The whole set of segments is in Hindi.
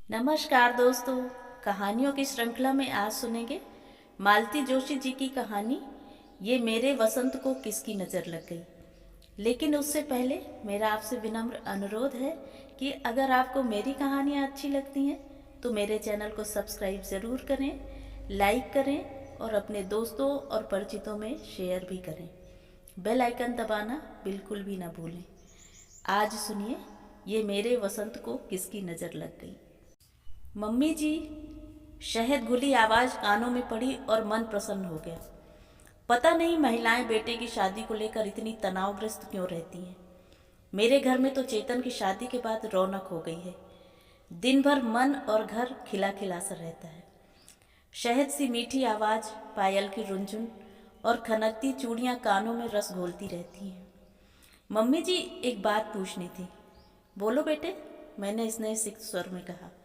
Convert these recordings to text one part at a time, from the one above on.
नमस्कार दोस्तों। कहानियों की श्रृंखला में आज सुनेंगे मालती जोशी जी की कहानी ये मेरे वसंत को किसकी नज़र लग गई। लेकिन उससे पहले मेरा आपसे विनम्र अनुरोध है कि अगर आपको मेरी कहानियाँ अच्छी लगती हैं तो मेरे चैनल को सब्सक्राइब ज़रूर करें, लाइक करें और अपने दोस्तों और परिचितों में शेयर भी करें। बेल आइकन दबाना बिल्कुल भी ना भूलें। आज सुनिए ये मेरे वसंत को किसकी नज़र लग गई। मम्मी जी, शहद घुली आवाज़ कानों में पड़ी और मन प्रसन्न हो गया। पता नहीं महिलाएं बेटे की शादी को लेकर इतनी तनावग्रस्त क्यों रहती हैं। मेरे घर में तो चेतन की शादी के बाद रौनक हो गई है। दिन भर मन और घर खिला खिला सा रहता है। शहद सी मीठी आवाज़, पायल की रुंझुन और खनकती चूड़ियाँ कानों में रस घोलती रहती हैं। मम्मी जी, एक बात पूछनी थी। बोलो बेटे, मैंने स्नेह सिक्त स्वर में कहा।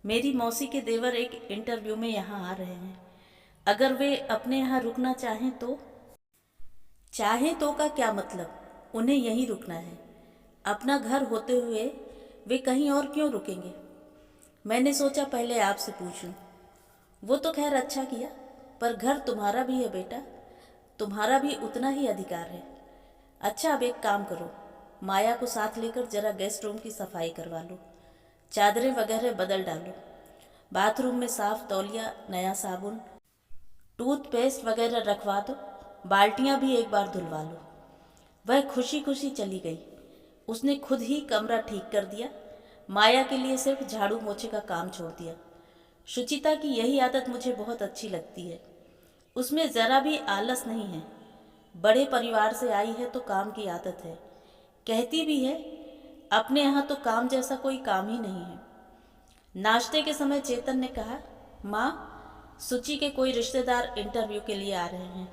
मेरी मौसी के देवर एक इंटरव्यू में यहाँ आ रहे हैं। अगर वे अपने यहाँ रुकना चाहें तो? चाहें तो का क्या मतलब, उन्हें यहीं रुकना है। अपना घर होते हुए वे कहीं और क्यों रुकेंगे। मैंने सोचा पहले आपसे पूछूं। वो तो खैर अच्छा किया, पर घर तुम्हारा भी है बेटा, तुम्हारा भी उतना ही अधिकार है। अच्छा, अब एक काम करो, माया को साथ लेकर जरा गेस्ट रूम की सफाई करवा लो, चादरें वगैरह बदल डालो, बाथरूम में साफ तौलिया, नया साबुन, टूथपेस्ट वगैरह रखवा दो, बाल्टियां भी एक बार धुलवा लो। वह खुशी खुशी चली गई। उसने खुद ही कमरा ठीक कर दिया। माया के लिए सिर्फ झाड़ू पोछे का काम छोड़ दिया। शुचिता की यही आदत मुझे बहुत अच्छी लगती है। उसमें ज़रा भी आलस नहीं है। बड़े परिवार से आई है तो काम की आदत है। कहती भी है अपने यहाँ तो काम जैसा कोई काम ही नहीं है। नाश्ते के समय चेतन ने कहा, माँ, सुचि के कोई रिश्तेदार इंटरव्यू के लिए आ रहे हैं।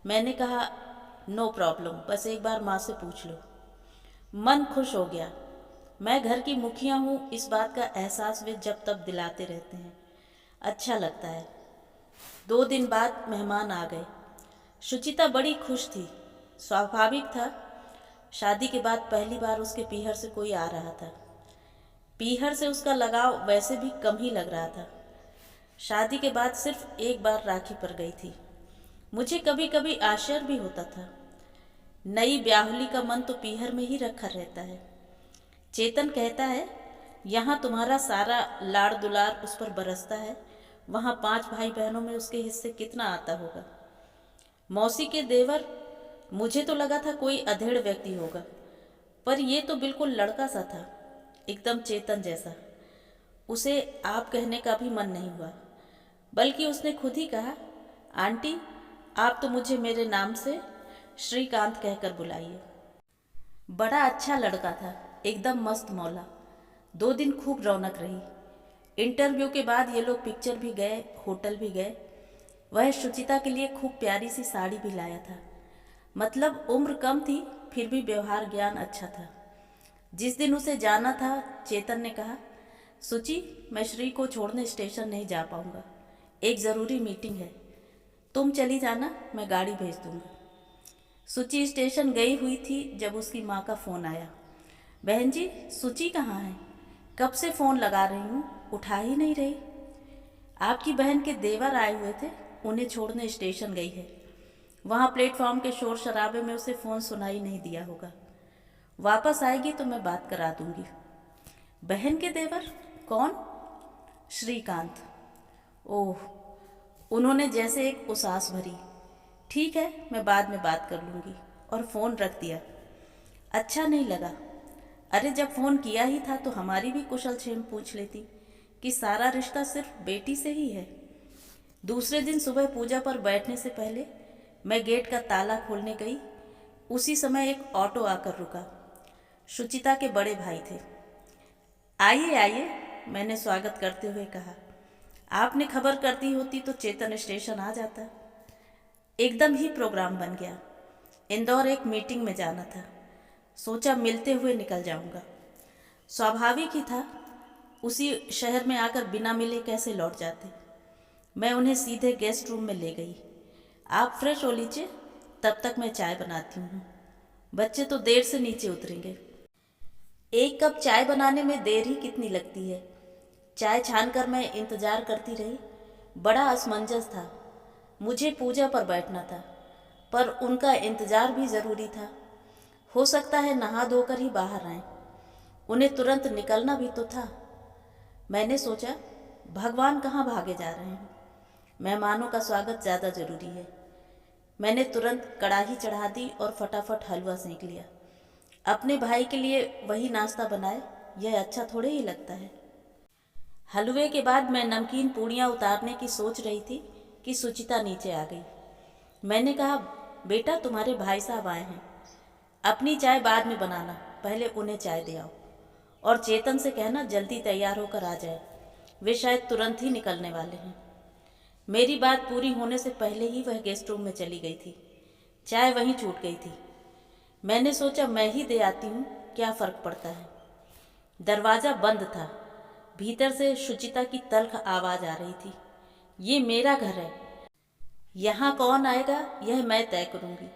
मैंने कहा, नो प्रॉब्लम, बस एक बार माँ से पूछ लो। मन खुश हो गया। मैं घर की मुखिया हूँ, इस बात का एहसास वे जब तब दिलाते रहते हैं। अच्छा लगता है। 2 दिन बाद मेहमान आ गए। शुचिता बड़ी खुश थी। स्वाभाविक था, शादी के बाद पहली बार उसके पीहर से कोई आ रहा था। पीहर से उसका लगाव वैसे भी कम ही लग रहा था। शादी के बाद सिर्फ एक बार राखी पर गई थी। मुझे कभी कभी आश्चर्य भी होता था। नई ब्याहुली का मन तो पीहर में ही रखा रहता है। चेतन कहता है, यहाँ तुम्हारा सारा लाड़ दुलार उस पर बरसता है, वहाँ 5 भाई बहनों में उसके हिस्से कितना आता होगा। मौसी के देवर, मुझे तो लगा था कोई अधेड़ व्यक्ति होगा, पर ये तो बिल्कुल लड़का सा था, एकदम चेतन जैसा। उसे आप कहने का भी मन नहीं हुआ, बल्कि उसने खुद ही कहा, आंटी, आप तो मुझे मेरे नाम से श्रीकांत कहकर बुलाइए। बड़ा अच्छा लड़का था, एकदम मस्त मौला। 2 दिन खूब रौनक रही। इंटरव्यू के बाद ये लोग पिक्चर भी गए, होटल भी गए। वह शुचिता के लिए खूब प्यारी सी साड़ी भी लाया था। मतलब उम्र कम थी, फिर भी व्यवहार ज्ञान अच्छा था। जिस दिन उसे जाना था, चेतन ने कहा, सुचि, मैं श्री को छोड़ने स्टेशन नहीं जा पाऊंगा, एक ज़रूरी मीटिंग है। तुम चली जाना, मैं गाड़ी भेज दूंगा। सुचि स्टेशन गई हुई थी जब उसकी माँ का फ़ोन आया। बहन जी, सुचि कहाँ है? कब से फ़ोन लगा रही हूँ, उठा ही नहीं रही। आपकी बहन के देवर आए हुए थे, उन्हें छोड़ने स्टेशन गई है। वहाँ प्लेटफॉर्म के शोर शराबे में उसे फ़ोन सुनाई नहीं दिया होगा। वापस आएगी तो मैं बात करा दूंगी। बहन के देवर? कौन? श्रीकांत। ओह, उन्होंने जैसे एक उसास भरी। ठीक है, मैं बाद में बात कर लूँगी, और फ़ोन रख दिया। अच्छा नहीं लगा। अरे, जब फ़ोन किया ही था तो हमारी भी कुशल क्षेम पूछ लेती कि सारा रिश्ता सिर्फ बेटी से ही है। दूसरे दिन सुबह पूजा पर बैठने से पहले मैं गेट का ताला खोलने गई। उसी समय एक ऑटो आकर रुका। शुचिता के बड़े भाई थे। आइए आइए, मैंने स्वागत करते हुए कहा। आपने खबर कर दी होती तो चेतन स्टेशन आ जाता। एकदम ही प्रोग्राम बन गया। इंदौर एक मीटिंग में जाना था। सोचा मिलते हुए निकल जाऊंगा। स्वाभाविक ही था, उसी शहर में आकर बिना मिले कैसे लौट जाते। मैं उन्हें सीधे गेस्ट रूम में ले गई। आप फ्रेश हो लीजिए, तब तक मैं चाय बनाती हूँ। बच्चे तो देर से नीचे उतरेंगे। 1 कप चाय बनाने में देर ही कितनी लगती है। चाय छानकर मैं इंतज़ार करती रही। बड़ा असमंजस था। मुझे पूजा पर बैठना था, पर उनका इंतज़ार भी ज़रूरी था। हो सकता है नहा धोकर ही बाहर आएं। उन्हें तुरंत निकलना भी तो था। मैंने सोचा, भगवान कहाँ भागे जा रहे हैं, मेहमानों का स्वागत ज़्यादा ज़रूरी है। मैंने तुरंत कढ़ाई चढ़ा दी और फटाफट हलवा सेंक लिया। अपने भाई के लिए वही नाश्ता बनाए, यह अच्छा थोड़े ही लगता है। हलवे के बाद मैं नमकीन पूड़ियाँ उतारने की सोच रही थी कि सुचिता नीचे आ गई। मैंने कहा, बेटा तुम्हारे भाई साहब आए हैं, अपनी चाय बाद में बनाना, पहले उन्हें चाय दे आओ। और चेतन से कहना जल्दी तैयार होकर आ जाए, वे शायद तुरंत ही निकलने वाले हैं। मेरी बात पूरी होने से पहले ही वह गेस्ट रूम में चली गई थी। चाय वहीं छूट गई थी। मैंने सोचा मैं ही दे आती हूँ, क्या फ़र्क पड़ता है। दरवाज़ा बंद था। भीतर से सुचिता की तल्ख आवाज़ आ रही थी, ये मेरा घर है, यहाँ कौन आएगा यह मैं तय करूँगी,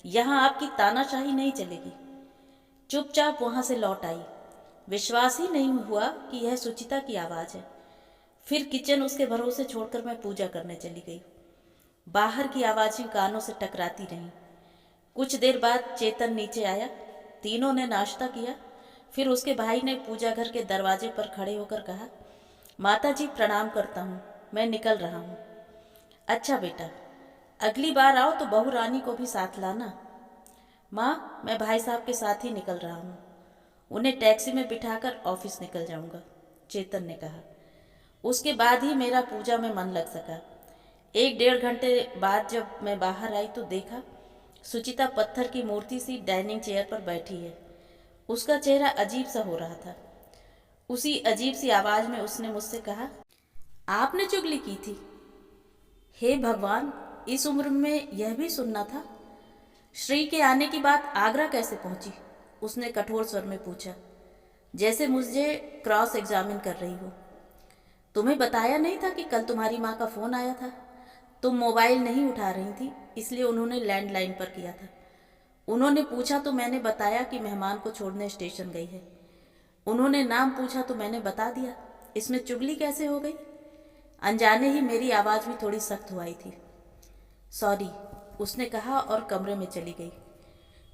यहाँ आपकी तानाशाही नहीं चलेगी। चुपचाप वहाँ से लौट आई। विश्वास ही नहीं हुआ कि यह सुचिता की आवाज़ है। फिर किचन उसके भरोसे छोड़कर मैं पूजा करने चली गई। बाहर की आवाज़ें कानों से टकराती रहीं। कुछ देर बाद चेतन नीचे आया। तीनों ने नाश्ता किया। फिर उसके भाई ने पूजा घर के दरवाजे पर खड़े होकर कहा, माता जी प्रणाम करता हूँ, मैं निकल रहा हूँ। अच्छा बेटा, अगली बार आओ तो बहू रानी को भी साथ लाना। माँ, मैं भाई साहब के साथ ही निकल रहा हूँ, उन्हें टैक्सी में बिठाकर ऑफिस निकल जाऊँगा, चेतन ने कहा। उसके बाद ही मेरा पूजा में मन लग सका। 1-1.5 घंटे बाद जब मैं बाहर आई तो देखा सुचिता पत्थर की मूर्ति सी डाइनिंग चेयर पर बैठी है। उसका चेहरा अजीब सा हो रहा था। उसी अजीब सी आवाज़ में उसने मुझसे कहा, आपने चुगली की थी? हे भगवान, इस उम्र में यह भी सुनना था। श्री के आने की बात आगरा कैसे पहुंची? उसने कठोर स्वर में पूछा, जैसे मुझे क्रॉस एग्जामिन कर रही हो। तुम्हें बताया नहीं था कि कल तुम्हारी माँ का फ़ोन आया था? तुम मोबाइल नहीं उठा रही थी, इसलिए उन्होंने लैंडलाइन पर किया था। उन्होंने पूछा तो मैंने बताया कि मेहमान को छोड़ने स्टेशन गई है। उन्होंने नाम पूछा तो मैंने बता दिया। इसमें चुगली कैसे हो गई? अनजाने ही मेरी आवाज़ भी थोड़ी सख्त हो आई थी। सॉरी, उसने कहा और कमरे में चली गई।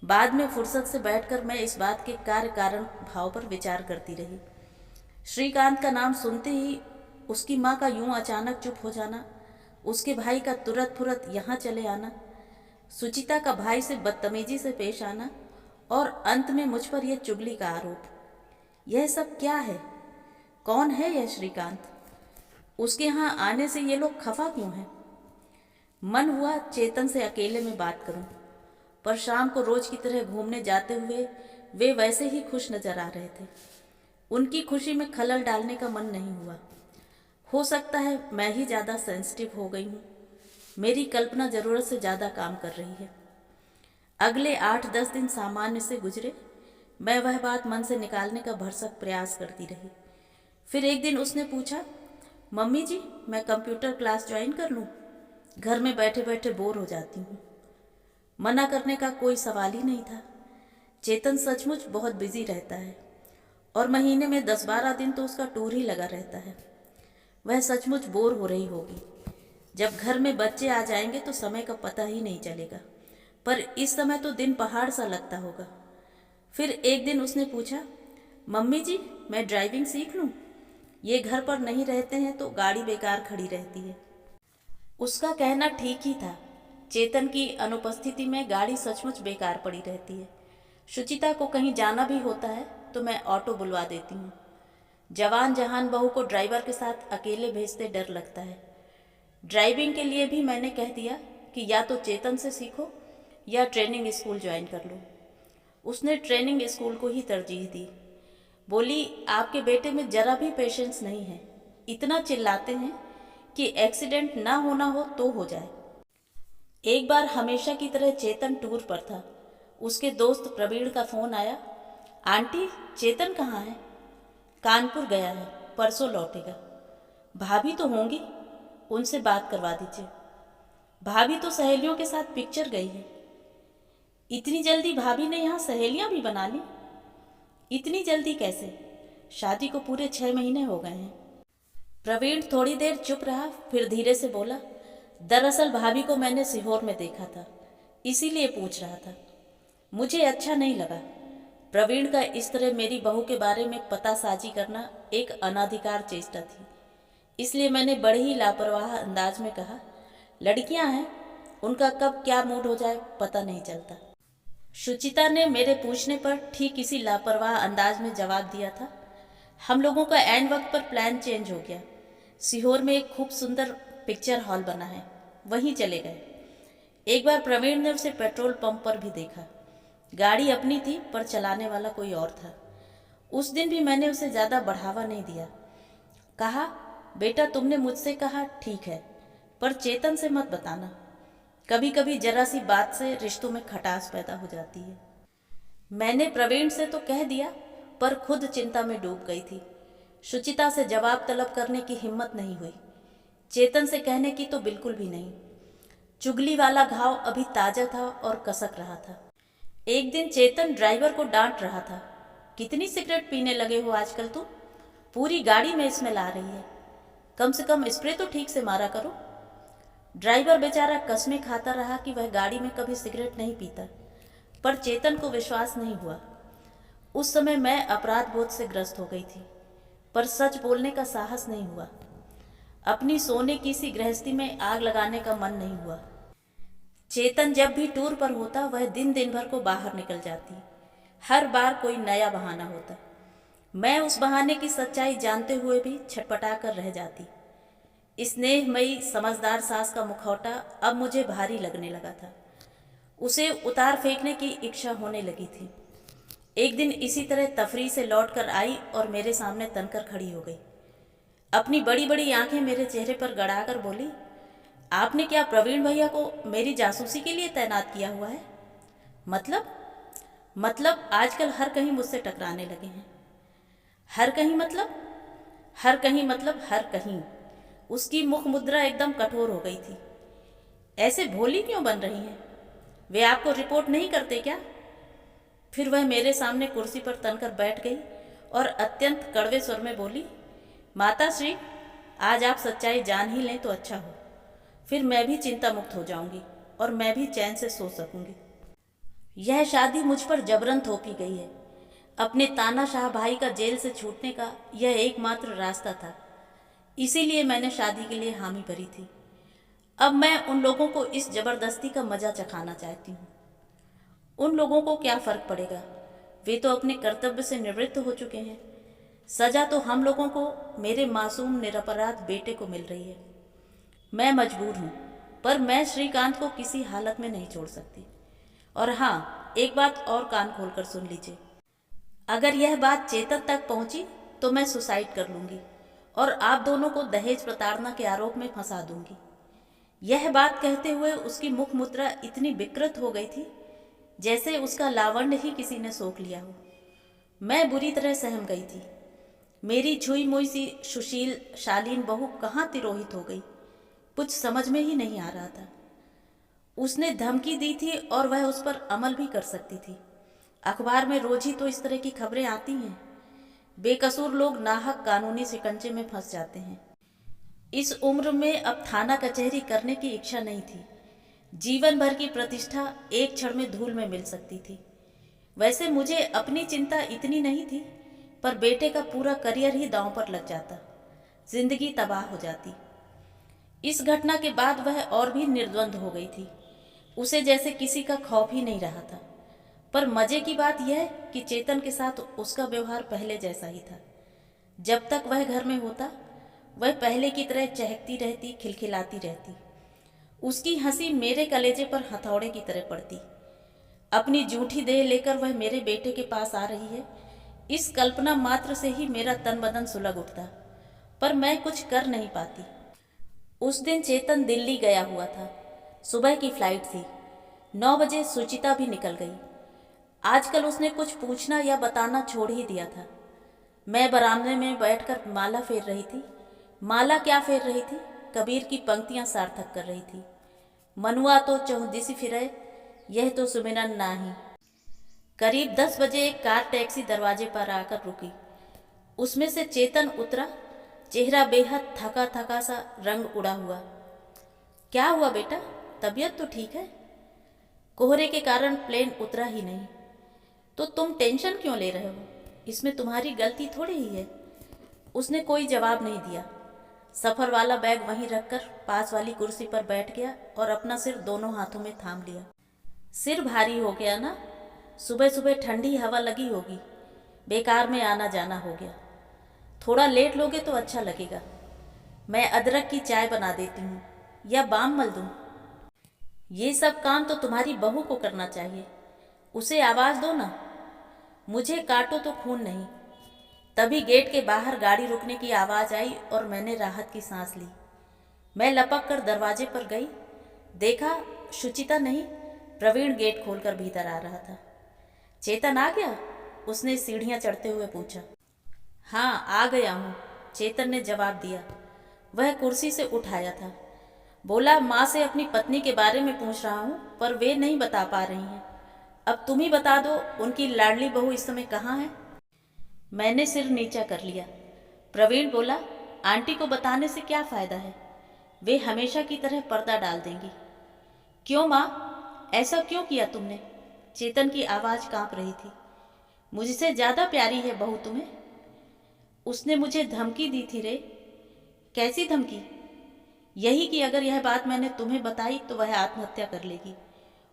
बाद में फुर्सत से बैठकर मैं इस बात के कार्य कारण भाव पर विचार करती रही। श्रीकांत का नाम सुनते ही उसकी माँ का यूं अचानक चुप हो जाना, उसके भाई का तुरत फुरत यहाँ चले आना, सुचिता का भाई से बदतमीजी से पेश आना और अंत में मुझ पर यह चुगली का आरोप, यह सब क्या है? कौन है यह श्रीकांत? उसके यहाँ आने से ये लोग खफा क्यों हैं? मन हुआ चेतन से अकेले में बात करूं, पर शाम को रोज की तरह घूमने जाते हुए वे वैसे ही खुश नजर आ रहे थे। उनकी खुशी में खलल डालने का मन नहीं हुआ। हो सकता है मैं ही ज़्यादा सेंसिटिव हो गई हूँ। मेरी कल्पना ज़रूरत से ज़्यादा काम कर रही है। अगले 8-10 दिन सामान्य से गुजरे। मैं वह बात मन से निकालने का भरसक प्रयास करती रही। फिर एक दिन उसने पूछा, मम्मी जी, मैं कंप्यूटर क्लास ज्वाइन कर लूँ? घर में बैठे बैठे बोर हो जाती हूँ। मना करने का कोई सवाल ही नहीं था। चेतन सचमुच बहुत बिजी रहता है और महीने में 10-12 दिन तो उसका टूर ही लगा रहता है। वह सचमुच बोर हो रही होगी। जब घर में बच्चे आ जाएंगे तो समय का पता ही नहीं चलेगा, पर इस समय तो दिन पहाड़ सा लगता होगा। फिर एक दिन उसने पूछा, मम्मी जी, मैं ड्राइविंग सीख लूँ? ये घर पर नहीं रहते हैं तो गाड़ी बेकार खड़ी रहती है। उसका कहना ठीक ही था। चेतन की अनुपस्थिति में गाड़ी सचमुच बेकार पड़ी रहती है। सुचिता को कहीं जाना भी होता है तो मैं ऑटो बुलवा देती हूँ। जवान जहान बहू को ड्राइवर के साथ अकेले भेजते डर लगता है। ड्राइविंग के लिए भी मैंने कह दिया कि या तो चेतन से सीखो या ट्रेनिंग स्कूल ज्वाइन कर लो। उसने ट्रेनिंग स्कूल को ही तरजीह दी। बोली, आपके बेटे में जरा भी पेशेंस नहीं है, इतना चिल्लाते हैं कि एक्सीडेंट ना होना हो तो हो जाए। एक बार हमेशा की तरह चेतन टूर पर था। उसके दोस्त प्रवीण का फ़ोन आया, आंटी चेतन कहाँ है? कानपुर गया है, परसों लौटेगा। भाभी तो होंगी, उनसे बात करवा दीजिए। भाभी तो सहेलियों के साथ पिक्चर गई है। इतनी जल्दी भाभी ने यहाँ सहेलियाँ भी बना ली? इतनी जल्दी कैसे? शादी को पूरे 6 महीने हो गए हैं। प्रवीण थोड़ी देर चुप रहा, फिर धीरे से बोला, दरअसल भाभी को मैंने सीहोर में देखा था, इसीलिए पूछ रहा था। मुझे अच्छा नहीं लगा। प्रवीण का इस तरह मेरी बहू के बारे में पतासाजी करना एक अनाधिकार चेष्टा थी। इसलिए मैंने बड़े ही लापरवाह अंदाज में कहा, लड़कियां हैं, उनका कब क्या मूड हो जाए पता नहीं चलता। सुचिता ने मेरे पूछने पर ठीक इसी लापरवाह अंदाज में जवाब दिया था, हम लोगों का ऐन वक्त पर प्लान चेंज हो गया। सीहोर में एक खूब सुंदर पिक्चर हॉल बना है, वहीं चले गए। एक बार प्रवीण ने उसे पेट्रोल पंप पर भी देखा। गाड़ी अपनी थी पर चलाने वाला कोई और था। उस दिन भी मैंने उसे ज़्यादा बढ़ावा नहीं दिया। कहा, बेटा तुमने मुझसे कहा ठीक है, पर चेतन से मत बताना। कभी कभी जरा सी बात से रिश्तों में खटास पैदा हो जाती है। मैंने प्रवीण से तो कह दिया, पर खुद चिंता में डूब गई थी। सुचिता से जवाब तलब करने की हिम्मत नहीं हुई। चेतन से कहने की तो बिल्कुल भी नहीं। चुगली वाला घाव अभी ताजा था और कसक रहा था। एक दिन चेतन ड्राइवर को डांट रहा था, कितनी सिगरेट पीने लगे हो आजकल तुम, पूरी गाड़ी में स्मेल आ रही है, कम से कम स्प्रे तो ठीक से मारा करो। ड्राइवर बेचारा कसमें खाता रहा कि वह गाड़ी में कभी सिगरेट नहीं पीता, पर चेतन को विश्वास नहीं हुआ। उस समय मैं अपराध बोध से ग्रस्त हो गई थी, पर सच बोलने का साहस नहीं हुआ। अपनी सोने की सी गृहस्थी में आग लगाने का मन नहीं हुआ। चेतन जब भी टूर पर होता वह दिन दिन भर को बाहर निकल जाती। हर बार कोई नया बहाना होता। मैं उस बहाने की सच्चाई जानते हुए भी छटपटा कर रह जाती। स्नेहमयी समझदार सास का मुखौटा अब मुझे भारी लगने लगा था। उसे उतार फेंकने की इच्छा होने लगी थी। एक दिन इसी तरह तफरी से लौटकर आई और मेरे सामने तनकर खड़ी हो गई। अपनी बड़ी बड़ी आंखें मेरे चेहरे पर गड़ाकर बोली, आपने क्या प्रवीण भैया को मेरी जासूसी के लिए तैनात किया हुआ है? मतलब आजकल हर कहीं मुझसे टकराने लगे हैं। हर कहीं मतलब? हर कहीं मतलब हर कहीं। उसकी मुख मुद्रा एकदम कठोर हो गई थी। ऐसे भोली क्यों बन रही हैं? वे आपको रिपोर्ट नहीं करते क्या? फिर वह मेरे सामने कुर्सी पर तनकर बैठ गई और अत्यंत कड़वे स्वर में बोली, माता श्री, आज आप सच्चाई जान ही लें तो अच्छा हो। फिर मैं भी चिंता मुक्त हो जाऊंगी और मैं भी चैन से सो सकूंगी। यह शादी मुझ पर जबरन थोपी गई है। अपने तानाशाह भाई का जेल से छूटने का यह एकमात्र रास्ता था। इसीलिए मैंने शादी के लिए हामी भरी थी। अब मैं उन लोगों को इस जबरदस्ती का मजा चखाना चाहती हूँ। उन लोगों को क्या फर्क पड़ेगा? वे तो अपने कर्तव्य से निवृत्त हो चुके हैं। सजा तो हम लोगों को, मेरे मासूम निरपराध बेटे को मिल रही है। मैं मजबूर हूँ, पर मैं श्रीकांत को किसी हालत में नहीं छोड़ सकती। और हाँ, एक बात और कान खोलकर सुन लीजिए। अगर यह बात चेतन तक पहुंची तो मैं सुसाइड कर लूंगी और आप दोनों को दहेज प्रताड़ना के आरोप में फंसा दूंगी। यह बात कहते हुए उसकी मुख मुद्रा इतनी विकृत हो गई थी जैसे उसका लावण्य ही किसी ने सोख लिया हो। मैं बुरी तरह सहम गई थी। मेरी छुई मुई सी सुशील शालीन बहू कहाँ तिरोहित हो गई, कुछ समझ में ही नहीं आ रहा था। उसने धमकी दी थी और वह उस पर अमल भी कर सकती थी। अखबार में रोज ही तो इस तरह की खबरें आती हैं। बेकसूर लोग नाहक कानूनी शिकंजे में फंस जाते हैं। इस उम्र में अब थाना कचहरी करने की इच्छा नहीं थी। जीवन भर की प्रतिष्ठा एक क्षण में धूल में मिल सकती थी। वैसे मुझे अपनी चिंता इतनी नहीं थी, पर बेटे का पूरा करियर ही दांव पर लग जाता, जिंदगी तबाह हो जाती। इस घटना के बाद वह और भी निर्द्वंद हो गई थी। उसे जैसे किसी का खौफ ही नहीं रहा था। पर मजे की बात यह कि चेतन के साथ उसका व्यवहार पहले जैसा ही था। जब तक वह घर में होता वह पहले की तरह चहकती रहती, खिलखिलाती रहती। उसकी हंसी मेरे कलेजे पर हथौड़े की तरह पड़ती। अपनी जूठी देह लेकर वह मेरे बेटे के पास आ रही है, इस कल्पना मात्र से ही मेरा तन बदन सुलग उठता, पर मैं कुछ कर नहीं पाती। उस दिन चेतन दिल्ली गया हुआ था। सुबह की फ्लाइट थी। 9 बजे सुचिता भी निकल गई। आजकल उसने कुछ पूछना या बताना छोड़ ही दिया था। मैं बरामदे में बैठकर माला फेर रही थी। माला क्या फेर रही थी, कबीर की पंक्तियां सार्थक कर रही थी। मनुआ तो चौदिसी फिरे, यह तो सुमिरन नाही। करीब 10 बजे एक कार टैक्सी दरवाजे पर आकर रुकी। उसमें से चेतन उतरा। चेहरा बेहद थका थका सा, रंग उड़ा हुआ। क्या हुआ बेटा, तबीयत तो ठीक है? कोहरे के कारण प्लेन उतरा ही नहीं। तो तुम टेंशन क्यों ले रहे हो? इसमें तुम्हारी गलती थोड़ी ही है। उसने कोई जवाब नहीं दिया। सफ़र वाला बैग वहीं रखकर पास वाली कुर्सी पर बैठ गया और अपना सिर दोनों हाथों में थाम लिया। सिर भारी हो गया ना? सुबह सुबह ठंडी हवा लगी होगी, बेकार में आना जाना हो गया। थोड़ा लेट लोगे तो अच्छा लगेगा। मैं अदरक की चाय बना देती हूँ या बाम मल दूँ। ये सब काम तो तुम्हारी बहू को करना चाहिए, उसे आवाज़ दो ना। मुझे काटो तो खून नहीं। तभी गेट के बाहर गाड़ी रुकने की आवाज़ आई और मैंने राहत की सांस ली। मैं लपक कर दरवाजे पर गई। देखा शुचिता नहीं, प्रवीण गेट खोलकर भीतर आ रहा था। चेतन आ गया? उसने सीढ़ियाँ चढ़ते हुए पूछा। हाँ आ गया हूँ, चेतन ने जवाब दिया। वह कुर्सी से उठाया था। बोला, माँ से अपनी पत्नी के बारे में पूछ रहा हूँ, पर वे नहीं बता पा रही हैं। अब तुम ही बता दो, उनकी लाडली बहू इस समय कहाँ है? मैंने सिर नीचा कर लिया। प्रवीण बोला, आंटी को बताने से क्या फ़ायदा है, वे हमेशा की तरह पर्दा डाल देंगी। क्यों माँ, ऐसा क्यों किया तुमने? चेतन की आवाज़ कांप रही थी। मुझसे ज़्यादा प्यारी है बहू तुम्हें? उसने मुझे धमकी दी थी रे। कैसी धमकी? यही कि अगर यह बात मैंने तुम्हें बताई तो वह आत्महत्या कर लेगी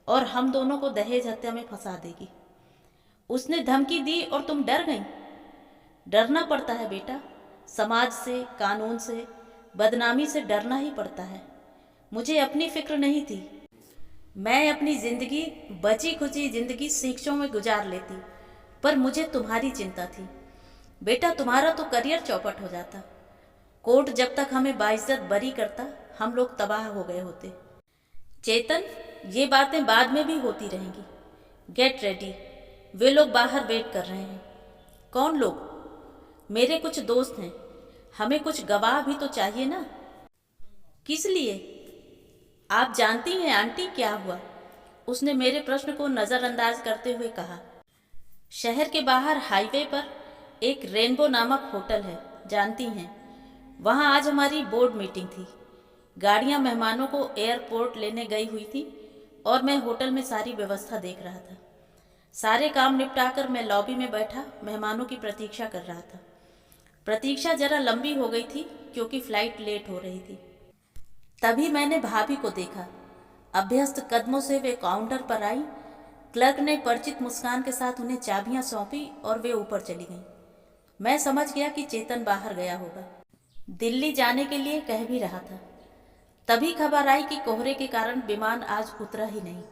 और हम दोनों को दहेज हत्या में फंसा देगी। उसने धमकी दी और तुम डर गई? डरना पड़ता है बेटा, समाज से, कानून से, बदनामी से डरना ही पड़ता है। मुझे अपनी फिक्र नहीं थी। मैं अपनी जिंदगी, बची खुची जिंदगी शिक्षों में गुजार लेती, पर मुझे तुम्हारी चिंता थी। बेटा तुम्हारा तो करियर चौपट हो जाता। कोर्ट जब तक हमें बाइज्जत बरी करता, हम लोग तबाह हो गए होते। चेतन, ये बातें बाद में भी होती रहेंगी। गेट रेडी, वे लोग बाहर वेट कर रहे हैं। कौन लोग? मेरे कुछ दोस्त हैं। हमें कुछ गवाह भी तो चाहिए ना। किस लिए? आप जानती हैं आंटी क्या हुआ? उसने मेरे प्रश्न को नज़रअंदाज करते हुए कहा। शहर के बाहर हाईवे पर एक रेनबो नामक होटल है, जानती हैं? वहाँ आज हमारी बोर्ड मीटिंग थी। गाड़ियाँ मेहमानों को एयरपोर्ट लेने गई हुई थी और मैं होटल में सारी व्यवस्था देख रहा था। सारे काम निपटाकर मैं लॉबी में बैठा मेहमानों की प्रतीक्षा कर रहा था। प्रतीक्षा जरा लंबी हो गई थी क्योंकि फ्लाइट लेट हो रही थी। तभी मैंने भाभी को देखा। अभ्यस्त कदमों से वे काउंटर पर आई। क्लर्क ने परिचित मुस्कान के साथ उन्हें चाबियां सौंपी और वे ऊपर चली गईं। मैं समझ गया कि चेतन बाहर गया होगा, दिल्ली जाने के लिए कह भी रहा था। तभी खबर आई कि कोहरे के कारण विमान आज उतरा ही नहीं,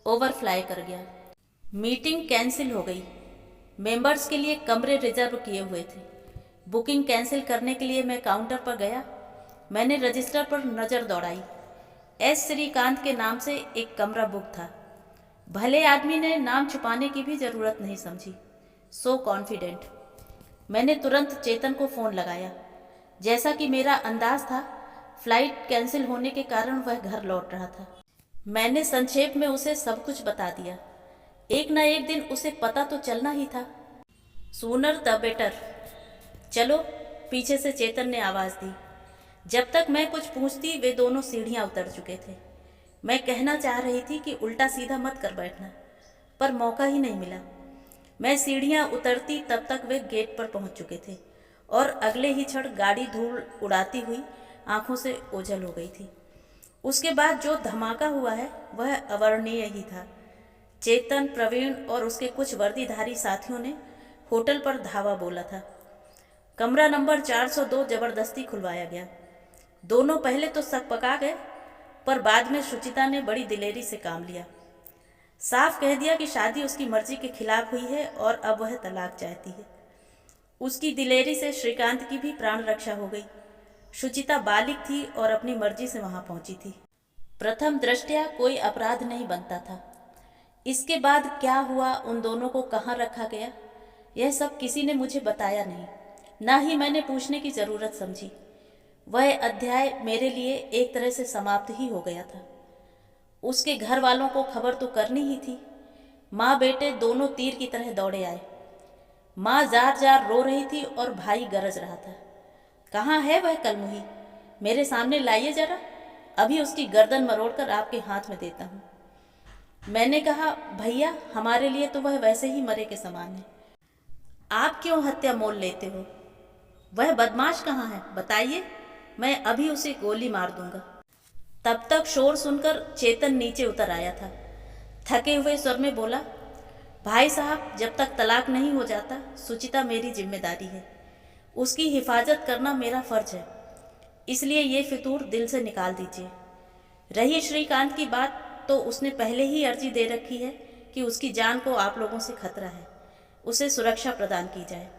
ओवरफ्लाई कर गया। मीटिंग कैंसिल हो गई। मेंबर्स के लिए कमरे रिजर्व किए हुए थे। बुकिंग कैंसिल करने के लिए मैं काउंटर पर गया। मैंने रजिस्टर पर नज़र दौड़ाई। एस श्रीकांत के नाम से एक कमरा बुक था। भले आदमी ने नाम छुपाने की भी ज़रूरत नहीं समझी। So confident. मैंने तुरंत चेतन को फ़ोन लगाया। जैसा कि मेरा अंदाज था, फ्लाइट कैंसिल होने के कारण वह घर लौट रहा था। मैंने संक्षेप में उसे सब कुछ बता दिया। एक न एक दिन उसे पता तो चलना ही था। Sooner the better. चलो, पीछे से चेतन ने आवाज़ दी। जब तक मैं कुछ पूछती वे दोनों सीढ़ियाँ उतर चुके थे। मैं कहना चाह रही थी कि उल्टा सीधा मत कर बैठना, पर मौका ही नहीं मिला। मैं सीढ़ियाँ उतरती तब तक वे गेट पर पहुँच चुके थे और अगले ही क्षण गाड़ी धूल उड़ाती हुई आंखों से ओझल हो गई थी। उसके बाद जो धमाका हुआ है वह अवर्णनीय ही था। चेतन, प्रवीण और उसके कुछ वर्दीधारी साथियों ने होटल पर धावा बोला था। कमरा नंबर 402 जबरदस्ती खुलवाया गया। दोनों पहले तो सकपका गए, पर बाद में शुचिता ने बड़ी दिलेरी से काम लिया। साफ कह दिया कि शादी उसकी मर्जी के खिलाफ हुई है और अब वह तलाक चाहती है। उसकी दिलेरी से श्रीकांत की भी प्राण रक्षा हो गई। शुचिता बालिग थी और अपनी मर्जी से वहां पहुंची थी। प्रथम दृष्टया कोई अपराध नहीं बनता था। इसके बाद क्या हुआ, उन दोनों को कहाँ रखा गया, यह सब किसी ने मुझे बताया नहीं, ना ही मैंने पूछने की ज़रूरत समझी। वह अध्याय मेरे लिए एक तरह से समाप्त ही हो गया था। उसके घर वालों को खबर तो करनी ही थी। माँ बेटे दोनों तीर की तरह दौड़े आए। माँ जार जार रो रही थी और भाई गरज रहा था। कहाँ है वह कलमुही? मेरे सामने लाइए जरा, अभी उसकी गर्दन मरोड़कर आपके हाथ में देता हूँ। मैंने कहा, भैया हमारे लिए तो वह वैसे ही मरे के समान है, आप क्यों हत्या मोल लेते हो? वह बदमाश कहाँ है बताइए, मैं अभी उसे गोली मार दूंगा। तब तक शोर सुनकर चेतन नीचे उतर आया था। थके हुए स्वर में बोला, भाई साहब, जब तक तलाक नहीं हो जाता सुचिता मेरी जिम्मेदारी है, उसकी हिफाजत करना मेरा फर्ज है, इसलिए ये फितूर दिल से निकाल दीजिए। रही श्रीकांत की बात, तो उसने पहले ही अर्जी दे रखी है कि उसकी जान को आप लोगों से खतरा है, उसे सुरक्षा प्रदान की जाए।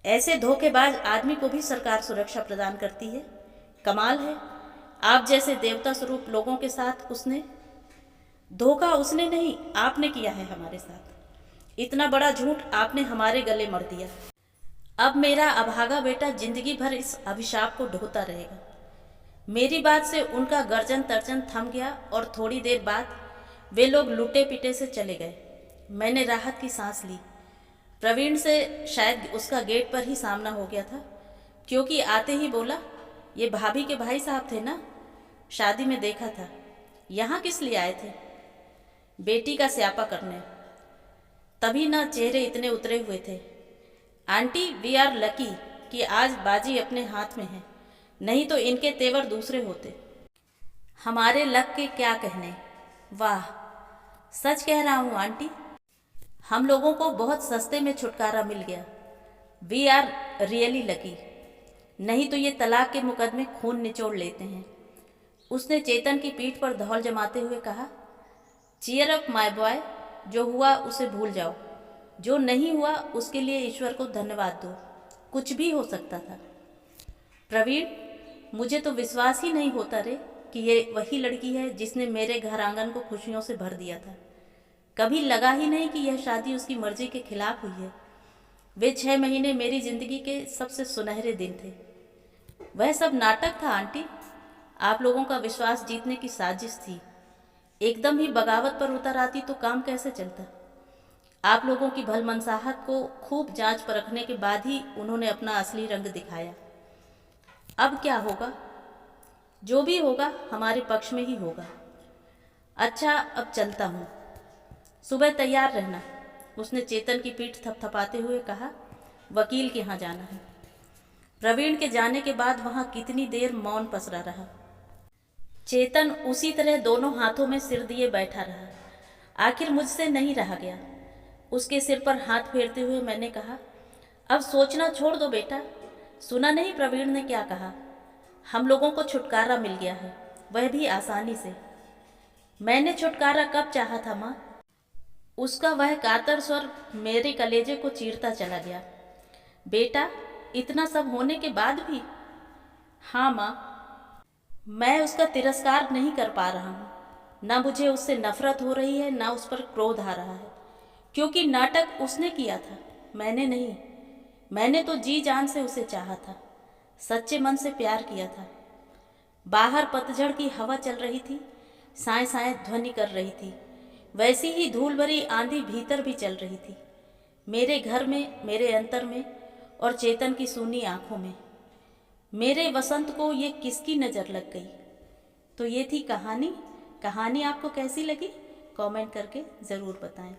ऐसे धोखेबाज आदमी को भी सरकार सुरक्षा प्रदान करती है, कमाल है। आप जैसे देवता स्वरूप लोगों के साथ उसने धोखा, उसने नहीं आपने किया है हमारे साथ। इतना बड़ा झूठ आपने हमारे गले मर दिया। अब मेरा अभागा बेटा जिंदगी भर इस अभिशाप को ढोता रहेगा। मेरी बात से उनका गर्जन तर्जन थम गया और थोड़ी देर बाद वे लोग लुटे पिटे से चले गए। मैंने राहत की सांस ली। प्रवीण से शायद उसका गेट पर ही सामना हो गया था, क्योंकि आते ही बोला, ये भाभी के भाई साहब थे ना, शादी में देखा था, यहाँ किस लिए आए थे? बेटी का स्यापा करने। तभी ना चेहरे इतने उतरे हुए थे। आंटी, वी आर लकी कि आज बाजी अपने हाथ में है, नहीं तो इनके तेवर दूसरे होते। हमारे लक के क्या कहने। वाह, सच कह रहा हूँ आंटी, हम लोगों को बहुत सस्ते में छुटकारा मिल गया। वी आर रियली लकी, नहीं तो ये तलाक के मुकदमे खून निचोड़ लेते हैं। उसने चेतन की पीठ पर धौल जमाते हुए कहा, चीयर अप माय बॉय, जो हुआ उसे भूल जाओ, जो नहीं हुआ उसके लिए ईश्वर को धन्यवाद दो, कुछ भी हो सकता था। प्रवीण, मुझे तो विश्वास ही नहीं होता रे कि ये वही लड़की है जिसने मेरे घर आंगन को खुशियों से भर दिया था। कभी लगा ही नहीं कि यह शादी उसकी मर्जी के खिलाफ हुई है। वे 6 महीने मेरी जिंदगी के सबसे सुनहरे दिन थे। वह सब नाटक था आंटी, आप लोगों का विश्वास जीतने की साजिश थी। एकदम ही बगावत पर उतर आती तो काम कैसे चलता? आप लोगों की भलमनसाहत को खूब जांच परखने के बाद ही उन्होंने अपना असली रंग दिखाया। अब क्या होगा? जो भी होगा हमारे पक्ष में ही होगा। अच्छा, अब चलता हूँ, सुबह तैयार रहना। उसने चेतन की पीठ थपथपाते हुए कहा, वकील के यहाँ जाना है। प्रवीण के जाने के बाद वहाँ कितनी देर मौन पसरा रहा। चेतन उसी तरह दोनों हाथों में सिर दिए बैठा रहा। आखिर मुझसे नहीं रहा गया। उसके सिर पर हाथ फेरते हुए मैंने कहा, अब सोचना छोड़ दो बेटा। सुना नहीं प्रवीण ने क्या कहा? हम लोगों को छुटकारा मिल गया है, वह भी आसानी से। मैंने छुटकारा कब चाहा था माँ? उसका वह कातर स्वर मेरे कलेजे को चीरता चला गया। बेटा, इतना सब होने के बाद भी? हाँ माँ, मैं उसका तिरस्कार नहीं कर पा रहा हूँ। ना मुझे उससे नफरत हो रही है, ना उस पर क्रोध आ रहा है, क्योंकि नाटक उसने किया था, मैंने नहीं। मैंने तो जी जान से उसे चाहा था, सच्चे मन से प्यार किया था। बाहर पतझड़ की हवा चल रही थी, साए साए ध्वनि कर रही थी, वैसी ही धूल भरी आंधी भीतर भी चल रही थी, मेरे घर में, मेरे अंतर में और चेतन की सूनी आंखों में। मेरे वसंत को ये किसकी नज़र लग गई? तो ये थी कहानी। कहानी आपको कैसी लगी? कमेंट करके ज़रूर बताएं।